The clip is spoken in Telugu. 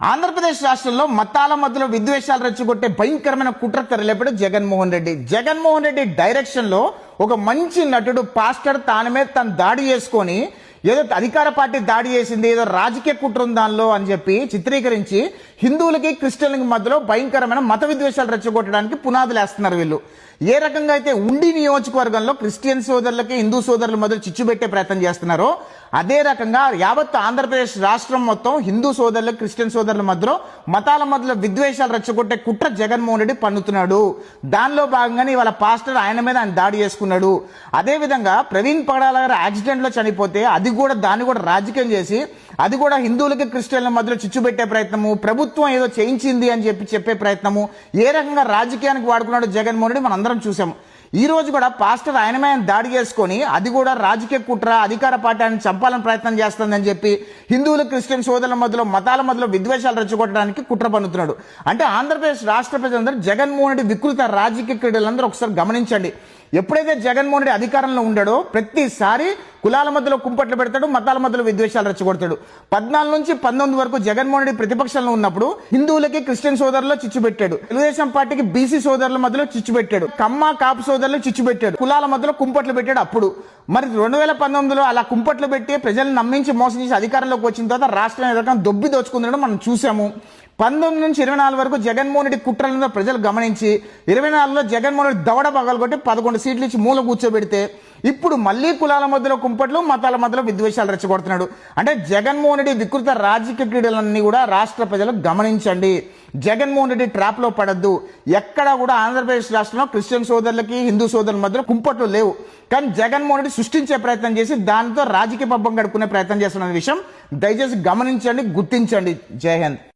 ఆంధ్రప్రదేశ్ రాష్ట్రంలో మతాల మధ్యలో విద్వేషాలు రెచ్చగొట్టే భయంకరమైన కుట్ర తెరలేపాడు జగన్మోహన్ రెడ్డి. జగన్మోహన్ రెడ్డి డైరెక్షన్ లో ఒక మంచి నటుడు పాస్టర్ తాను మీద తను దాడి చేసుకొని ఏదో అధికార పార్టీ దాడి చేసింది, ఏదో రాజకీయ కుట్ర ఉంది దానిలో అని చెప్పి చిత్రీకరించి హిందువులకి క్రిస్టియన్లకి మధ్యలో భయంకరమైన మత విద్వేషాలు రెచ్చగొట్టడానికి పునాదులు వేస్తున్నారు వీళ్ళు. ఏ రకంగా అయితే ఉండి నియోజకవర్గంలో క్రిస్టియన్ సోదరులకి హిందూ సోదరుల మధ్య చిచ్చు పెట్టే ప్రయత్నం చేస్తున్నారో అదే రకంగా యావత్ ఆంధ్రప్రదేశ్ రాష్ట్రం మొత్తం హిందూ సోదరులు క్రిస్టియన్ సోదరుల మధ్యలో మతాల మధ్యలో విద్వేషాలు రెచ్చగొట్టే కుట్ర జగన్మోహన్ రెడ్డి పన్నుతున్నాడు. దానిలో భాగంగానే ఇవాళ పాస్టర్ ఆయన మీద ఆయన దాడి చేసుకున్నాడు. అదే విధంగా ప్రవీణ్ పగడాల గారు యాక్సిడెంట్ లో చనిపోతే దాన్ని కూడా రాజకీయం చేసి అది కూడా హిందువులకి క్రిస్టియన్ల మధ్యలో చిచ్చు పెట్టే ప్రయత్నము, ప్రభుత్వం ఏదో చేయించింది అని చెప్పే ప్రయత్నము, ఏ రకంగా రాజకీయానికి వాడుకున్నాడు జగన్మోహన్ రెడ్డి మనందరం చూసాము. ఈ రోజు కూడా పాస్టర్ ఆయన మీద దాడి చేసుకొని అది కూడా రాజకీయ కుట్ర, అధికార పార్టీ ఆయన చంపాలని ప్రయత్నం చేస్తుందని చెప్పి హిందువులు క్రిస్టియన్ సోదరుల మధ్యలో మతాల మధ్యలో విద్వేషాలు రెచ్చగొట్టడానికి కుట్ర పన్నుతున్నాడు. అంటే ఆంధ్రప్రదేశ్ రాష్ట్ర ప్రజలందరూ జగన్మోహన్ రెడ్డి వికృత రాజకీయ క్రీడలందరూ ఒకసారి గమనించండి. ఎప్పుడైతే జగన్మోహన్ రెడ్డి అధికారంలో ఉండాడో ప్రతిసారి కులాల మధ్యలో కుంపట్లు పెడతాడు, మతాల మధ్యలో విద్వేషాలు రెచ్చగొడతాడు. 14 నుంచి 19 వరకు జగన్మోహన్ రెడ్డి ప్రతిపక్షంలో ఉన్నప్పుడు హిందువులకి క్రిస్టియన్ సోదరులు చిచ్చు పెట్టాడు, తెలుగుదేశం పార్టీకి బీసీ సోదరుల మధ్యలో చిచ్చు పెట్టాడు, కమ్మ కాపు సోదరులు చిచ్చు పెట్టాడు, కులాల మధ్యలో కుంపట్లు పెట్టాడు. అప్పుడు మరి 2019లో అలా కుంపట్లు పెట్టి ప్రజలను నమ్మించి మోసం చేసి అధికారంలోకి వచ్చిన తర్వాత రాష్ట్రం ఏదైనా దొబ్బి దోచుకుందడం మనం చూసాము. 19 నుంచి 24 వరకు జగన్మోహన్ రెడ్డి కుట్రలను ప్రజలు గమనించి 24లో జగన్మోహన్ రెడ్డి దవడ పగలగొట్టి 11 సీట్లు ఇచ్చి మూల కూర్చోబెడితే ఇప్పుడు మళ్ళీ కులాల మధ్యలో కుంపట్లు, మతాల మధ్యలో విద్వేషాలు రెచ్చగొడుతున్నాడు. అంటే జగన్మోహన్ రెడ్డి వికృత రాజకీయ క్రీడలన్నీ కూడా రాష్ట్ర ప్రజలు గమనించండి. జగన్మోహన్ రెడ్డి ట్రాప్ లో పడద్దు. ఎక్కడా కూడా ఆంధ్రప్రదేశ్ రాష్ట్రంలో క్రిస్టియన్ సోదరులకి హిందూ సోదరుల మధ్యలో కుంపట్లు లేవు. కానీ జగన్మోహన్ రెడ్డి సృష్టించే ప్రయత్నం చేసి దానితో రాజకీయ పబ్బం గడుపుకునే ప్రయత్నం చేస్తున్న విషయం దయచేసి గమనించండి, గుర్తించండి. జై హింద్.